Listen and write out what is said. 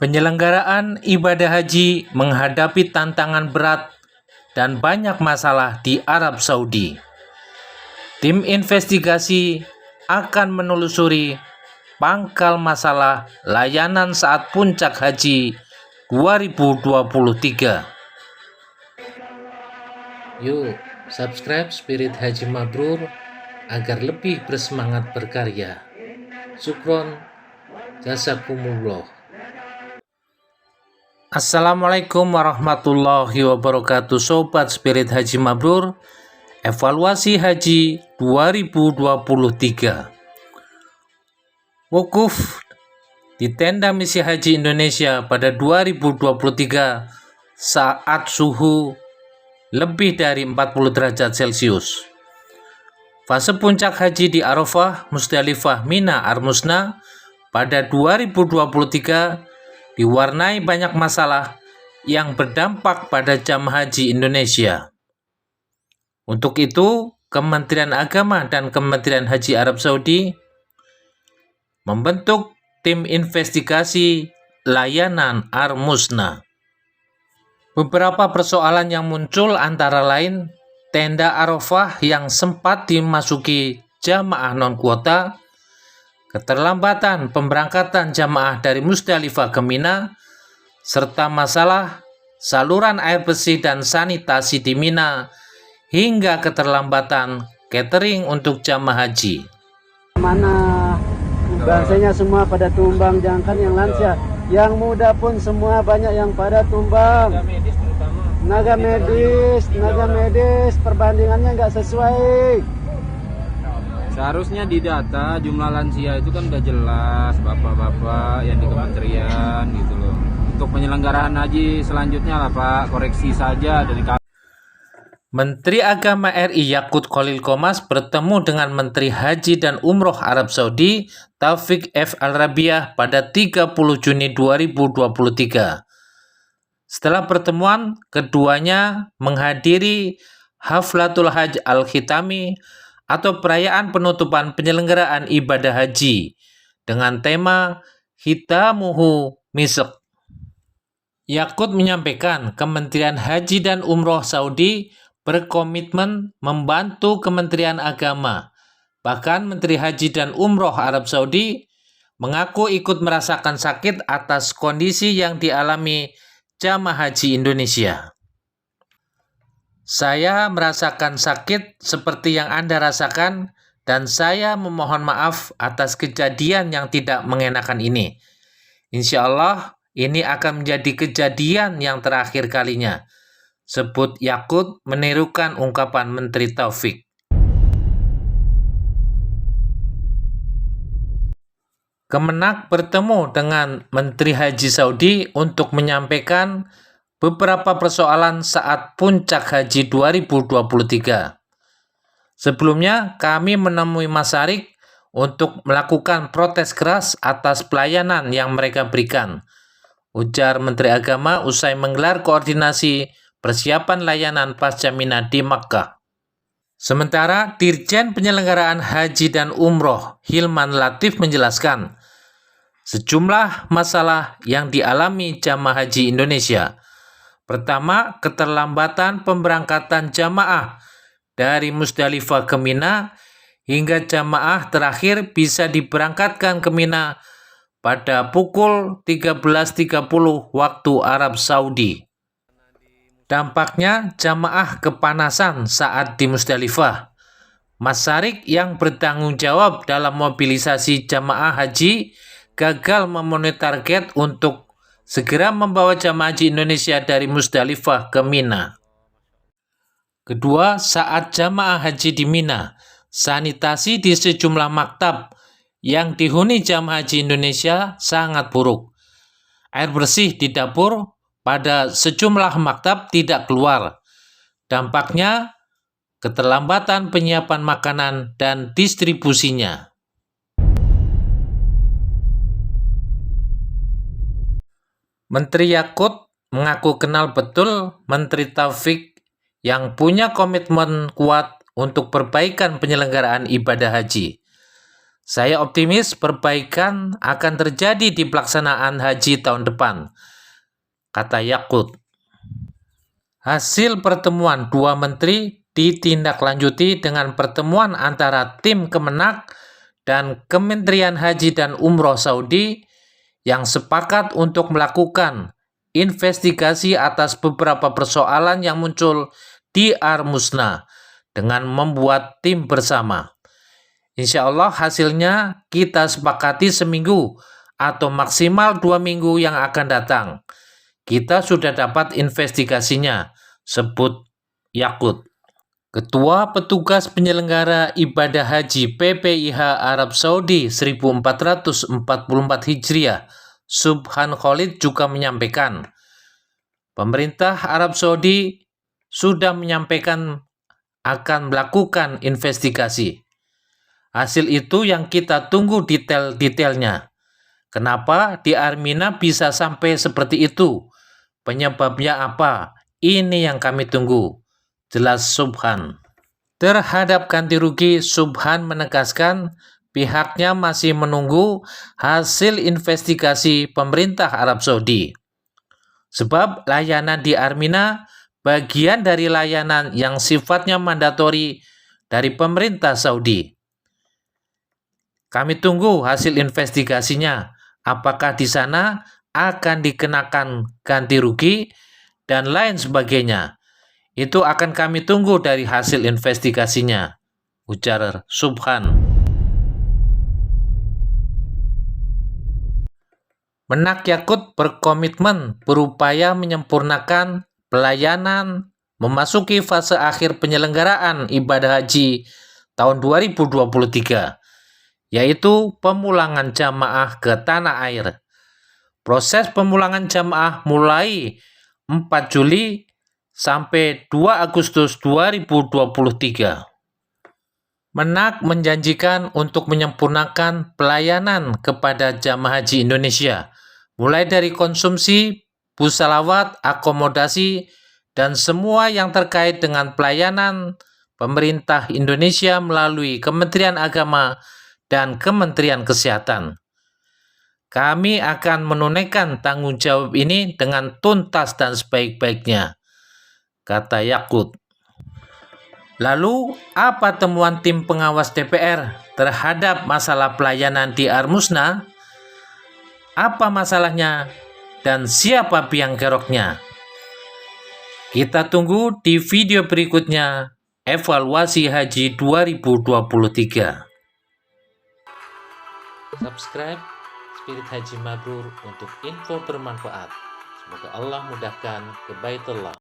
Penyelenggaraan ibadah haji menghadapi tantangan berat dan banyak masalah di Arab Saudi. Tim investigasi akan menelusuri pangkal masalah layanan saat puncak haji 2023. Yuk, subscribe Spirit Haji Mabrur agar lebih bersemangat berkarya. Syukron, jazakumullah. Assalamualaikum warahmatullahi wabarakatuh, Sobat Spirit Haji Mabrur. Evaluasi Haji 2023. Wukuf di tenda misi Haji Indonesia pada 2023 saat suhu lebih dari 40 derajat Celcius. Fase puncak haji di Arafah, Musdalifah, Mina, Armusna pada 2023 diwarnai banyak masalah yang berdampak pada jamaah haji Indonesia. Untuk itu, Kementerian Agama dan Kementerian Haji Arab Saudi membentuk tim investigasi layanan Armusna. Beberapa persoalan yang muncul antara lain tenda Arafah yang sempat dimasuki jamaah non-kuota, keterlambatan pemberangkatan jamaah dari Musdalifah ke Mina, serta masalah saluran air bersih dan sanitasi di Mina, hingga keterlambatan catering untuk jamaah haji. Mana bangsanya semua pada tumbang, jangankan yang lansia, yang muda pun semua banyak yang pada tumbang. Tenaga medis perbandingannya nggak sesuai. Seharusnya di data jumlah lansia itu kan udah jelas, bapak-bapak yang di kementerian gitu loh. Untuk penyelenggaraan haji selanjutnya lah Pak, koreksi saja dari Menteri Agama RI Yakut Khalil Qomas bertemu dengan Menteri Haji dan Umroh Arab Saudi Taufik F. Al-Rabiah pada 30 Juni 2023. Setelah pertemuan, keduanya menghadiri Haflatul Hajj Al-Khitami atau perayaan penutupan penyelenggaraan ibadah haji dengan tema Khitamuhu Misk. Yakut menyampaikan Kementerian Haji dan Umroh Saudi berkomitmen membantu Kementerian Agama. Bahkan Menteri Haji dan Umroh Arab Saudi mengaku ikut merasakan sakit atas kondisi yang dialami jamaah haji Indonesia. Saya merasakan sakit seperti yang Anda rasakan dan saya memohon maaf atas kejadian yang tidak mengenakan ini. Insya Allah ini akan menjadi kejadian yang terakhir kalinya, sebut Yakut menirukan ungkapan Menteri Taufik. Kemenak bertemu dengan Menteri Haji Saudi untuk menyampaikan beberapa persoalan saat puncak haji 2023. Sebelumnya, kami menemui Masyarik untuk melakukan protes keras atas pelayanan yang mereka berikan, ujar Menteri Agama usai menggelar koordinasi persiapan layanan pasca Mina di Makkah. Sementara Dirjen Penyelenggaraan Haji dan Umroh Hilman Latif menjelaskan sejumlah masalah yang dialami jamaah haji Indonesia. Pertama, keterlambatan pemberangkatan jamaah dari Musdalifah ke Mina hingga jamaah terakhir bisa diberangkatkan ke Mina pada pukul 13.30 waktu Arab Saudi. Dampaknya jamaah kepanasan saat di Musdalifah. Masyarik yang bertanggung jawab dalam mobilisasi jamaah haji gagal memenuhi target untuk segera membawa jamaah haji Indonesia dari Musdalifah ke Mina. Kedua, saat jamaah haji di Mina, sanitasi di sejumlah maktab yang dihuni jamaah haji Indonesia sangat buruk. Air bersih di dapur pada sejumlah maktab tidak keluar. Dampaknya, keterlambatan penyiapan makanan dan distribusinya. Menteri Yakut mengaku kenal betul Menteri Taufik yang punya komitmen kuat untuk perbaikan penyelenggaraan ibadah haji. Saya optimis perbaikan akan terjadi di pelaksanaan haji tahun depan, kata Yakut. Hasil pertemuan dua menteri ditindaklanjuti dengan pertemuan antara tim Kemenak dan Kementerian Haji dan Umroh Saudi yang sepakat untuk melakukan investigasi atas beberapa persoalan yang muncul di Armusna dengan membuat tim bersama. Insya Allah hasilnya kita sepakati seminggu atau maksimal 2 minggu yang akan datang. Kita sudah dapat investigasinya, sebut Yakut. Ketua Petugas Penyelenggara Ibadah Haji PPIH Arab Saudi 1444 Hijriah, Subhan Khalid juga menyampaikan, pemerintah Arab Saudi sudah menyampaikan akan melakukan investigasi. Hasil itu yang kita tunggu detail-detailnya. Kenapa di Armina bisa sampai seperti itu? Penyebabnya apa? Ini yang kami tunggu, jelas Subhan. Terhadap ganti rugi, Subhan menegaskan pihaknya masih menunggu hasil investigasi pemerintah Arab Saudi. Sebab layanan di Armina bagian dari layanan yang sifatnya mandatori dari pemerintah Saudi. Kami tunggu hasil investigasinya, apakah di sana akan dikenakan ganti rugi dan lain sebagainya. Itu akan kami tunggu dari hasil investigasinya, ujar Subhan. Menak Yakut berkomitmen berupaya menyempurnakan pelayanan memasuki fase akhir penyelenggaraan ibadah haji tahun 2023. Yaitu pemulangan jamaah ke tanah air. Proses pemulangan jamaah mulai 4 Juli sampai 2 Agustus 2023. Menak menjanjikan untuk menyempurnakan pelayanan kepada jamaah haji Indonesia, mulai dari konsumsi, bus salawat, akomodasi, dan semua yang terkait dengan pelayanan pemerintah Indonesia melalui Kementerian Agama dan Kementerian Kesehatan. Kami akan menunaikan tanggung jawab ini dengan tuntas dan sebaik-baiknya, kata Yakut. Lalu, apa temuan tim pengawas DPR terhadap masalah pelayanan di Armusna? Apa masalahnya dan siapa biang keroknya? Kita tunggu di video berikutnya, evaluasi haji 2023. Subscribe Spirit Haji Mabrur untuk info bermanfaat. Semoga Allah mudahkan ke Baitullah.